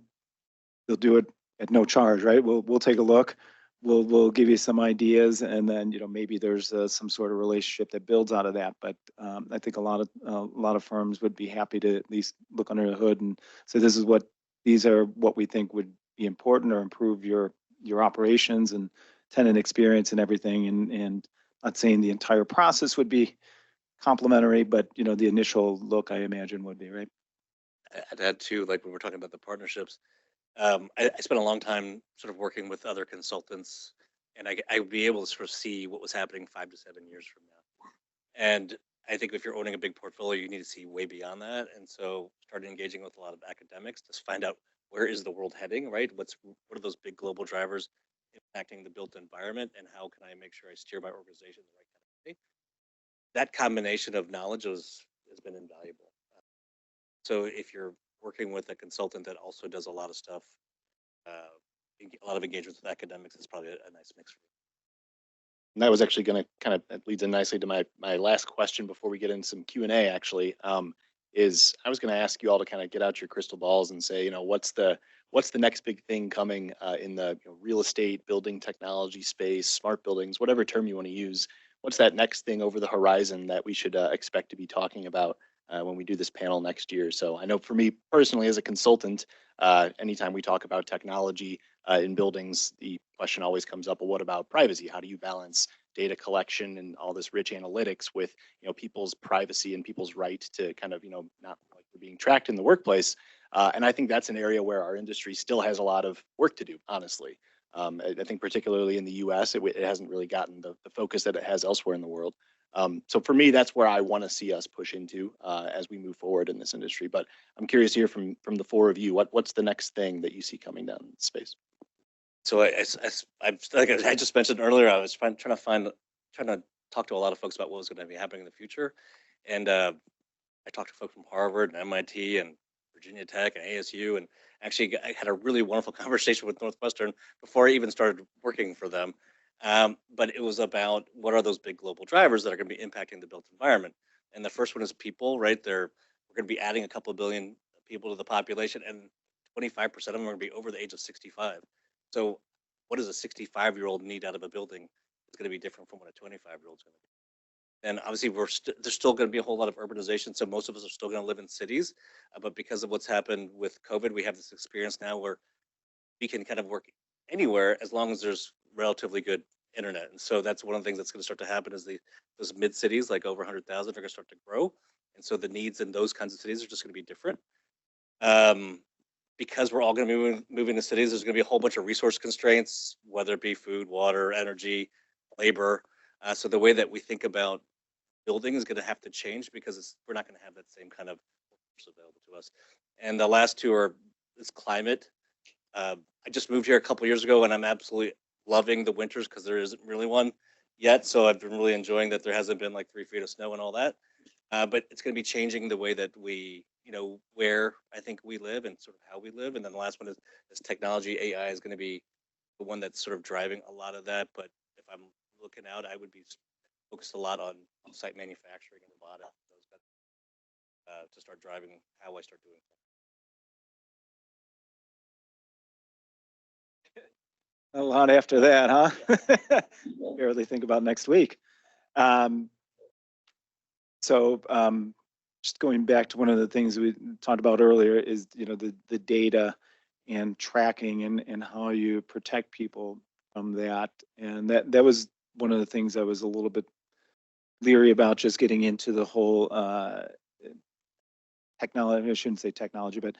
they'll do it at no charge, right? We'll take a look, we'll give you some ideas, and then maybe there's some sort of relationship that builds out of that. But I think a lot of firms would be happy to at least look under the hood and say these are what we think would be important or improve your operations and tenant experience and everything. And not saying the entire process would be complementary, but the initial look, I imagine, would be, right. I'd add too, like when we're talking about the partnerships, I spent a long time sort of working with other consultants, and I would be able to sort of see what was happening 5 to 7 years from now. And I think if you're owning a big portfolio, you need to see way beyond that. And so started engaging with a lot of academics to find out where is the world heading, right? What are those big global drivers impacting the built environment, and how can I make sure I steer my organization the right kind of way? That combination of knowledge has been invaluable. So if you're working with a consultant that also does a lot of stuff, a lot of engagements with academics, is probably a nice mix for you. And that was actually going to kind of leads in nicely to my last question before we get into some Q&A. Actually, is I was going to ask you all to kind of get out your crystal balls and say, what's the next big thing coming in the real estate, building technology space, smart buildings, whatever term you want to use. What's that next thing over the horizon that we should expect to be talking about when we do this panel next year? So I know for me personally, as a consultant, anytime we talk about technology in buildings, the question always comes up, well, what about privacy? How do you balance data collection and all this rich analytics with people's privacy and people's right to kind of not like they're being tracked in the workplace? And I think that's an area where our industry still has a lot of work to do, honestly. I think particularly in the US, it hasn't really gotten the focus that it has elsewhere in the world. So for me, that's where I want to see us push into as we move forward in this industry. But I'm curious to hear from the four of you. What's the next thing that you see coming down in space? So like I just mentioned earlier, I was trying to talk to a lot of folks about what was going to be happening in the future. And I talked to folks from Harvard and MIT and Virginia Tech and ASU, and actually I had a really wonderful conversation with Northwestern before I even started working for them. But it was about what are those big global drivers that are going to be impacting the built environment. And the first one is people, right? We're going to be adding a couple of billion people to the population, and 25% of them are going to be over the age of 65. So what does a 65-year-old need out of a building? It's going to be different from what a 25-year-old is going to be. And obviously, there's still going to be a whole lot of urbanization. So most of us are still going to live in cities. But because of what's happened with COVID, we have this experience now where we can kind of work anywhere as long as there's relatively good internet. And so that's one of the things that's going to start to happen is those mid cities, like over 100,000, are going to start to grow. And so the needs in those kinds of cities are just going to be different. Because we're all going to be moving to cities, there's going to be a whole bunch of resource constraints, whether it be food, water, energy, labor. So the way that we think about building is going to have to change because we're not going to have that same kind of workforce available to us. And the last two is climate. I just moved here a couple of years ago, and I'm absolutely loving the winters because there isn't really one yet. So I've been really enjoying that there hasn't been like 3 feet of snow and all that. But it's going to be changing the way that we, where I think we live and sort of how we live. And then the last one is technology. AI is going to be the one that's sort of driving a lot of that. But if I'm looking out, I would be focused a lot on site manufacturing and robotics, those kind to start driving how I start doing things. A lot after that, huh? Barely think about next week. Just going back to one of the things we talked about earlier is, the data and tracking and how you protect people from that. And that was one of the things I was a little bit leery about, just getting into the whole technology. I shouldn't say technology, but,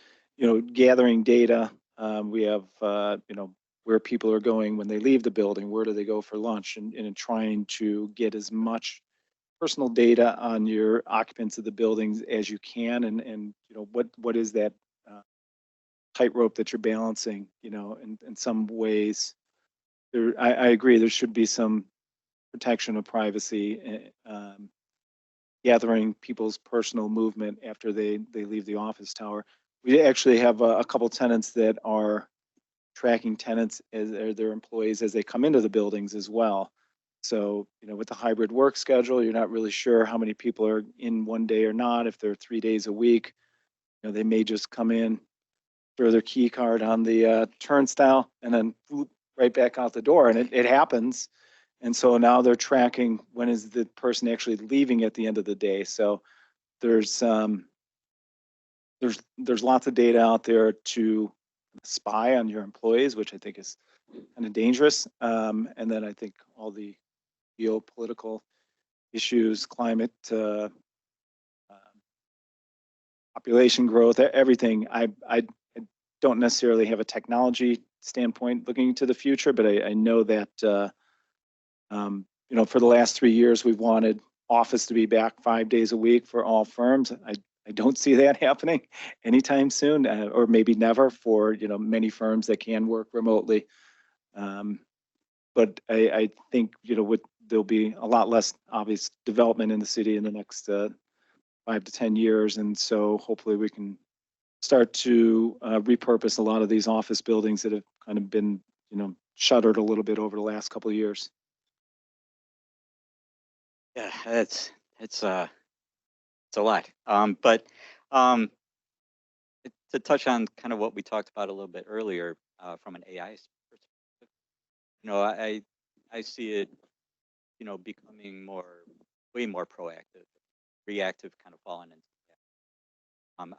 gathering data. We have, where people are going when they leave the building, where do they go for lunch, and trying to get as much personal data on your occupants of the buildings as you can, and what is that tightrope that you're balancing, in some ways. I agree there should be some protection of privacy, gathering people's personal movement after they leave the office tower. we actually have a couple tenants that are tracking tenants as or their employees as they come into the buildings as well. So, with the hybrid work schedule, you're not really sure how many people are in one day or not. If they're 3 days a week, they may just come in, throw their key card on the turnstile, and then whoop, right back out the door. And it happens. And so now they're tracking when is the person actually leaving at the end of the day. So there's lots of data out there to spy on your employees, which I think is kind of dangerous. And then I think all the geopolitical issues, climate, population growth, everything. I don't necessarily have a technology standpoint looking to the future, but I know that for the last 3 years we've wanted office to be back 5 days a week for all firms. I don't see that happening anytime soon, or maybe never for many firms that can work remotely. But I think there'll be a lot less obvious development in the city in the next 5 to 10 years, and so hopefully we can start to repurpose a lot of these office buildings that have kind of been shuttered a little bit over the last couple of years. Yeah, it's a lot. But to touch on kind of what we talked about a little bit earlier from an AI perspective, I see it, becoming way more proactive, reactive, kind of falling into that.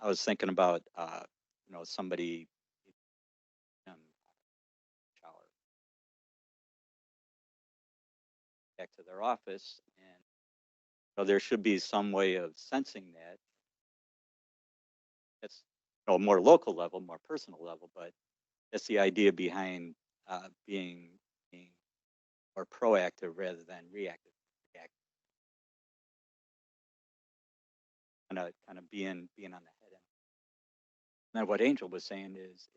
I was thinking about, somebody shower back to their office, and there should be some way of sensing that. That's more local level, more personal level, but that's the idea behind being more proactive rather than reactive. Kind of being on the head end. Now, what Angel was saying is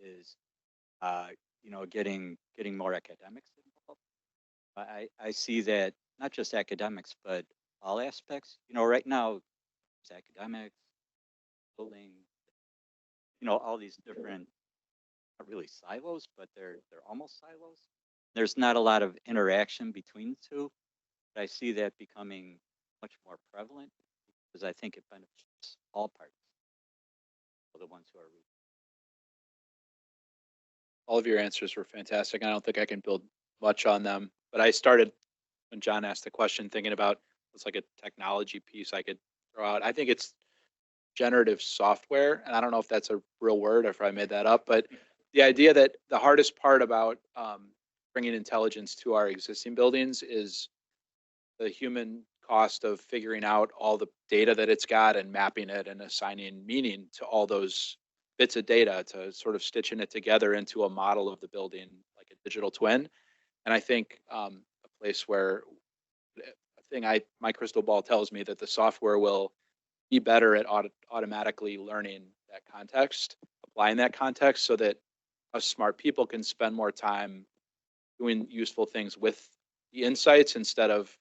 getting more academics involved. I see that not just academics, but all aspects. Right now, it's academics, building, all these different, not really silos, but they're almost silos. There's not a lot of interaction between the two. But I see that becoming much more prevalent because I think it benefits all parties, the ones who are. All of your answers were fantastic. I don't think I can build much on them, but I started when John asked the question thinking about what's like a technology piece I could throw out. I think it's generative software, and I don't know if that's a real word or if I made that up, but the idea that the hardest part about bringing intelligence to our existing buildings is the human cost of figuring out all the data that it's got and mapping it and assigning meaning to all those bits of data to sort of stitching it together into a model of the building, like a digital twin. And I think a place where my crystal ball tells me that the software will be better at automatically learning that context, applying that context so that us smart people can spend more time doing useful things with the insights instead of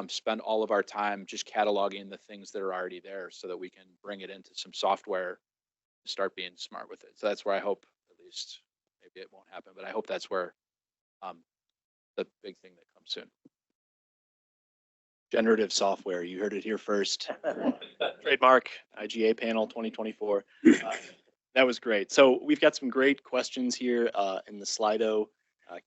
spend all of our time just cataloging the things that are already there so that we can bring it into some software to start being smart with it. So that's where I hope, at least maybe it won't happen, but I hope that's where the big thing that comes soon. Generative software, you heard it here first. Trademark, IGA panel 2024. That was great. So we've got some great questions here in the Slido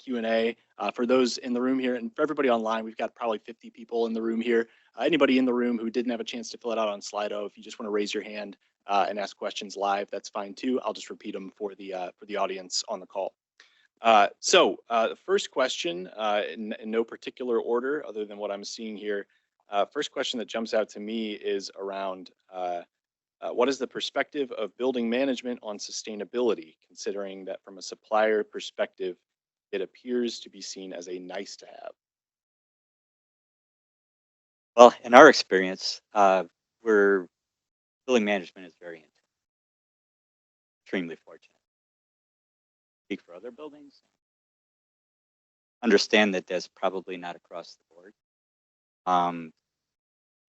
Q&A. For those in the room here and for everybody online, we've got probably 50 people in the room here. Anybody in the room who didn't have a chance to fill it out on Slido, if you just want to raise your hand and ask questions live, that's fine too. I'll just repeat them for the audience on the call. So the first question, in no particular order other than what I'm seeing here, first question that jumps out to me is around what is the perspective of building management on sustainability, considering that from a supplier perspective, it appears to be seen as a nice to have? Well, in our experience, building management is very extremely fortunate. Speak for other buildings. Understand that that's probably not across the board.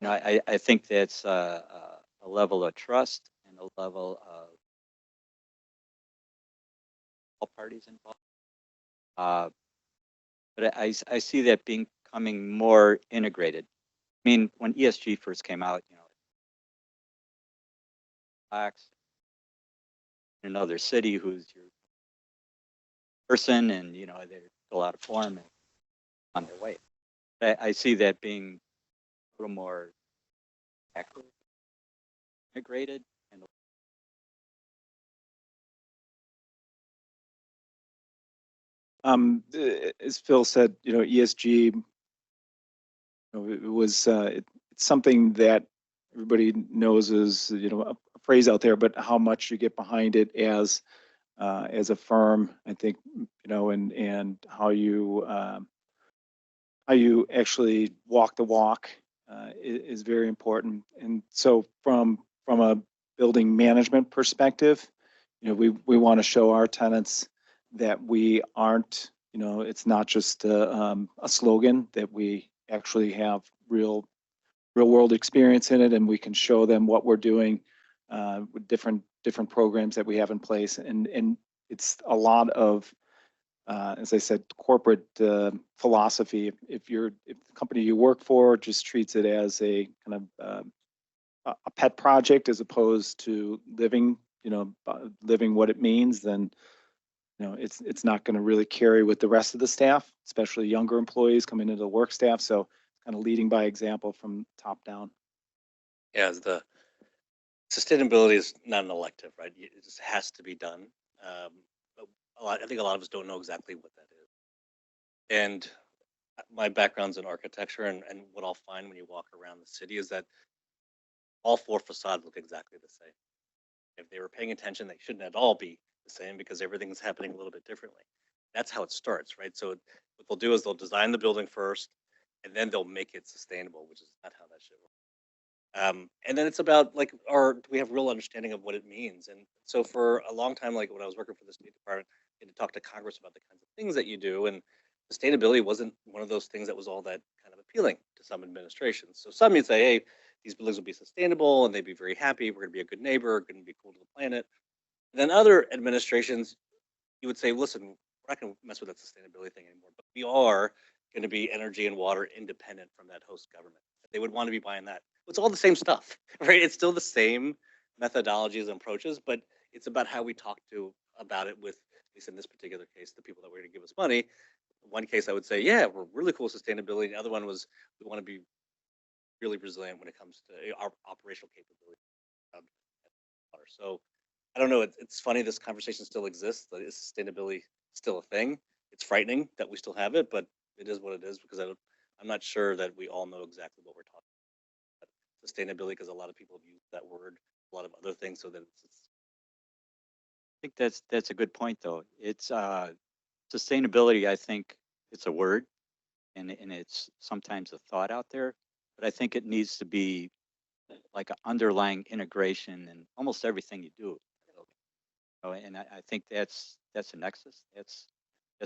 I think that's a level of trust and a level of all parties involved. But I see that becoming more integrated. I mean, when ESG first came out, tax in another city who's your person, and they fill out a form and on their way. I see that being a little more accurate, integrated, and As Phil said, ESG, it was it's something that everybody knows is a phrase out there, but how much you get behind it as a firm, I think, and how you actually walk the walk is very important. And so from a building management perspective, we want to show our tenants that we aren't, it's not just a slogan, that we actually have real world experience in it, and we can show them what we're doing with different programs that we have in place. And it's a lot of as I said, corporate philosophy. If the company you work for just treats it as a kind of a pet project as opposed to living what it means, then it's not going to really carry with the rest of the staff, especially younger employees coming into the work staff. So kind of leading by example from top down. Yeah, the sustainability is not an elective, right? It just has to be done. I think a lot of us don't know exactly what that is. And my background's in architecture, and what I'll find when you walk around the city is that all 4 facades look exactly the same. If they were paying attention, they shouldn't at all be the same because everything's happening a little bit differently. That's how it starts, right? So what they'll do is they'll design the building first, and then they'll make it sustainable, which is not how that should work. And then it's about do we have real understanding of what it means? And so for a long time, like when I was working for the State Department, I had to talk to Congress about the kinds of things that you do. And sustainability wasn't one of those things that was all that kind of appealing to some administrations. So some you'd say, hey, these buildings will be sustainable and they'd be very happy. We're going to be a good neighbor, going to be cool to the planet. And then other administrations, you would say, listen, we're not going to mess with that sustainability thing anymore, but we are going to be energy and water independent from that host government. They would want to be buying that. It's all the same stuff, right? It's still the same methodologies and approaches, but it's about how we talk about it with, at least in this particular case, the people that were going to give us money. One case I would say, yeah, we're really cool with sustainability. The other one was we want to be really resilient when it comes to our operational capability. So I don't know. It's funny this conversation still exists. Is sustainability still a thing? It's frightening that we still have it, but it is what it is because I'm not sure that we all know exactly what we're talking about. Sustainability, because a lot of people have used that word, a lot of other things, so that it's I think that's a good point, though. It's sustainability. I think it's a word, and it's sometimes a thought out there, but I think it needs to be like an underlying integration in almost everything you do. And I think that's a nexus. That's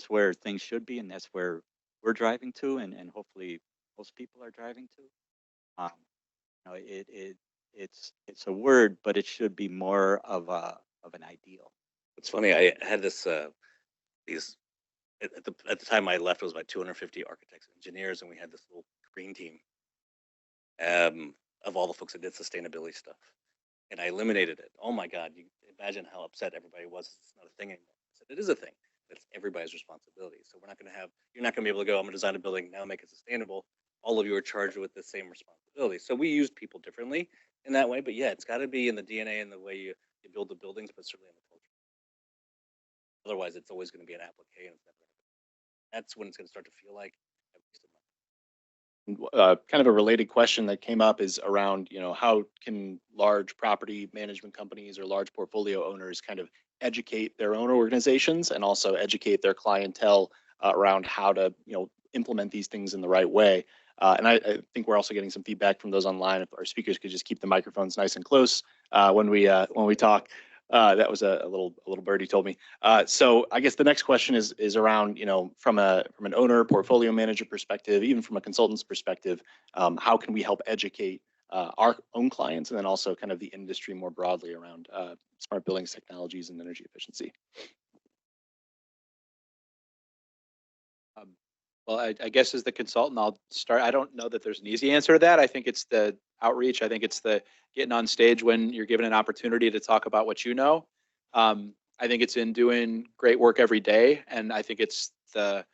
where things should be, and that's where we're driving to, and hopefully most people are driving to. It's a word, but it should be more of an ideal. It's funny. I had these at the time I left, it was about 250 architects and engineers, and we had this little green team of all the folks that did sustainability stuff. And I eliminated it. Oh my God, you imagine how upset everybody was. It's not a thing anymore. I said, it is a thing. It's everybody's responsibility. So you're not going to be able to go, I'm going to design a building, now make it sustainable. All of you are charged with the same responsibility. So we use people differently in that way. But yeah, it's got to be in the DNA and the way you build the buildings, but certainly in the culture. Otherwise, it's always going to be an applique. That's when it's going to start to feel like. Kind of a related question that came up is around, how can large property management companies or large portfolio owners kind of educate their own organizations and also educate their clientele around how to, implement these things in the right way. And I think we're also getting some feedback from those online. If our speakers could just keep the microphones nice and close when we talk. That was a little birdie told me. So I guess the next question is around, from an owner, portfolio manager perspective, even from a consultant's perspective, how can we help educate our own clients and then also kind of the industry more broadly around smart buildings technologies and energy efficiency? Well, I guess as the consultant, I'll start. I don't know that there's an easy answer to that. I think it's the outreach. I think it's the getting on stage when you're given an opportunity to talk about what you know. I think it's in doing great work every day. And I think it's the,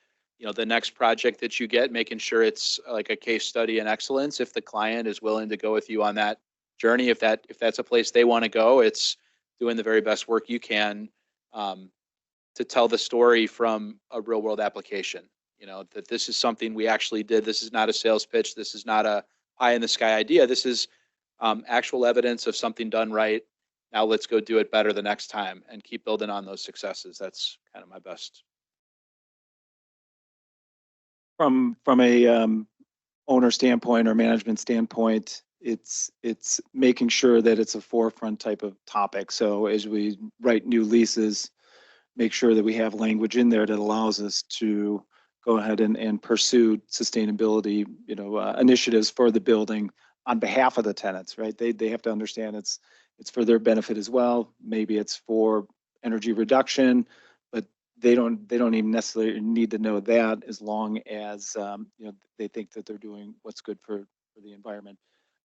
the next project that you get, making sure it's like a case study in excellence. If the client is willing to go with you on that journey, if that's a place they want to go, it's doing the very best work you can to tell the story from a real world application. That this is something we actually did. This is not a sales pitch. This is not a pie in the sky idea. This is actual evidence of something done right. Now let's go do it better the next time and keep building on those successes. That's kind of my best. From a owner standpoint or management standpoint, it's making sure that it's a forefront type of topic. So as we write new leases, make sure that we have language in there that allows us to go ahead and pursue sustainability, initiatives for the building on behalf of the tenants, right? They have to understand it's for their benefit as well. Maybe it's for energy reduction, but they don't even necessarily need to know that as long as they think that they're doing what's good for the environment.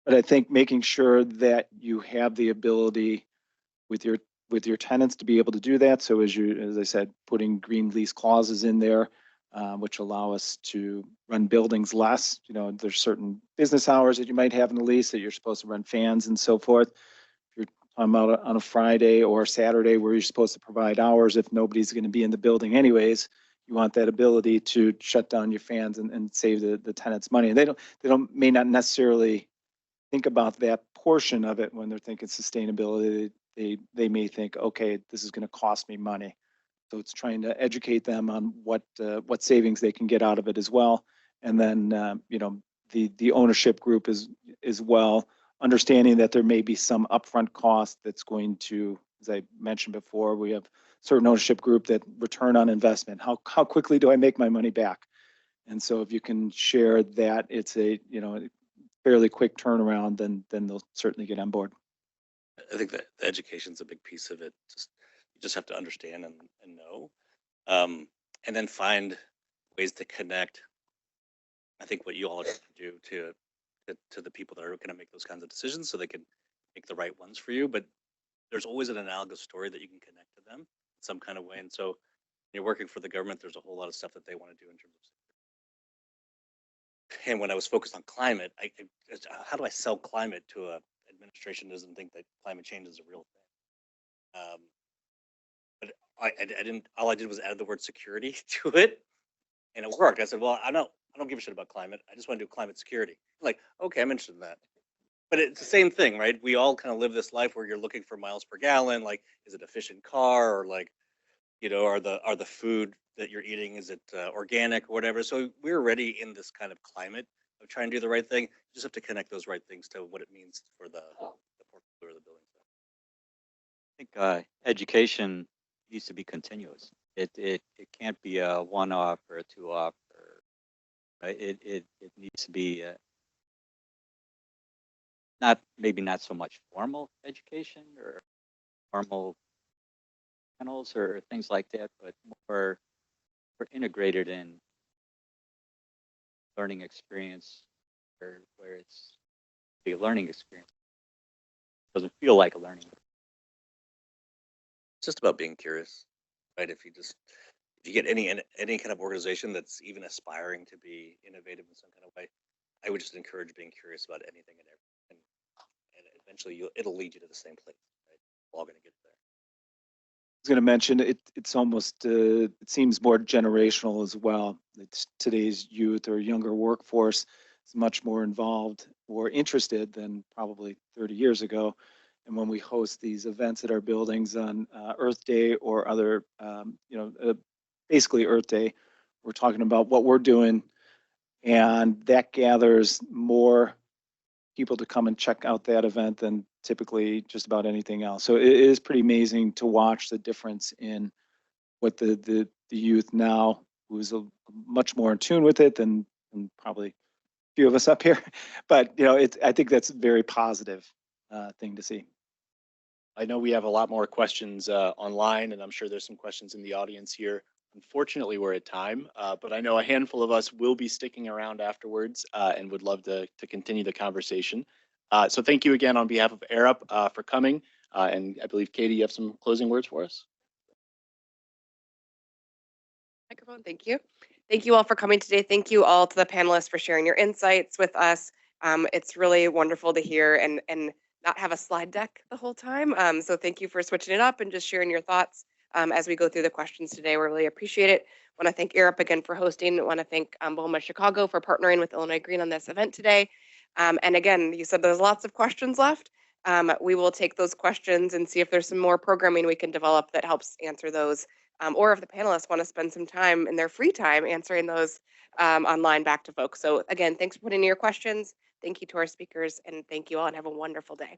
But I think making sure that you have the ability with your tenants to be able to do that. So as I said, putting green lease clauses in there, which allow us to run buildings less. There's certain business hours that you might have in the lease that you're supposed to run fans and so forth. If you're talking about on a Friday or a Saturday where you're supposed to provide hours, if nobody's going to be in the building anyways, you want that ability to shut down your fans and save the tenants money. And they may not necessarily think about that portion of it when they're thinking sustainability. They may think, okay, this is going to cost me money. So it's trying to educate them on what savings they can get out of it as well. And then, the ownership group is as well, understanding that there may be some upfront cost that's going to, as I mentioned before, we have certain ownership group that return on investment. How quickly do I make my money back? And so if you can share that it's a, fairly quick turnaround, then they'll certainly get on board. I think that the education's a big piece of it. You just have to understand and know, and then find ways to connect. I think what you all are going to do to the people that are going to make those kinds of decisions, so they can make the right ones for you. But there's always an analogous story that you can connect to them in some kind of way. And so, when you're working for the government, there's a whole lot of stuff that they want to do in terms of. And when I was focused on climate, how do I sell climate to a administration that doesn't think that climate change is a real thing? But I didn't. All I did was add the word security to it, and it worked. I said, "Well, I don't give a shit about climate. I just want to do climate security." Like, okay, I'm interested in that. But it's the same thing, right? We all kind of live this life where you're looking for miles per gallon. Like, is it an efficient car, or like, are the food that you're eating, is it organic or whatever? So we're already in this kind of climate of trying to do the right thing. You just have to connect those right things to what it means for the portfolio of the building. I think education needs to be continuous. It can't be a one-off or a two-off, or it needs to be not so much formal education or formal panels or things like that, but more integrated in learning experience, where it's a learning experience. It doesn't feel like a learning. It's just about being curious, right? If you get any kind of organization that's even aspiring to be innovative in some kind of way, I would just encourage being curious about anything and everything, and eventually it'll lead you to the same place. Right? We're all going to get there. I was going to mention it's almost it seems more generational as well. It's today's youth or younger workforce is much more involved or interested than probably 30 years ago. And when we host these events at our buildings on Earth Day or other, basically Earth Day, we're talking about what we're doing, and that gathers more people to come and check out that event than typically just about anything else. So it is pretty amazing to watch the difference in what the youth now, who's much more in tune with it than probably a few of us up here. But I think that's a very positive thing to see. I know we have a lot more questions online, and I'm sure there's some questions in the audience here. unfortunately, we're at time, but I know a handful of us will be sticking around afterwards and would love to continue the conversation. So thank you again on behalf of Arup for coming. And I believe, Katie, you have some closing words for us? Microphone, thank you. Thank you all for coming today. Thank you all to the panelists for sharing your insights with us. It's really wonderful to hear and not have a slide deck the whole time. So thank you for switching it up and just sharing your thoughts as we go through the questions today. We really appreciate it. Want to thank Arup again for hosting. Want to thank BOMA Chicago for partnering with Illinois Green on this event today. And again, you said there's lots of questions left. We will take those questions and see if there's some more programming we can develop that helps answer those. Or if the panelists want to spend some time in their free time answering those online back to folks. So again, thanks for putting in your questions. Thank you to our speakers, and thank you all, and have a wonderful day.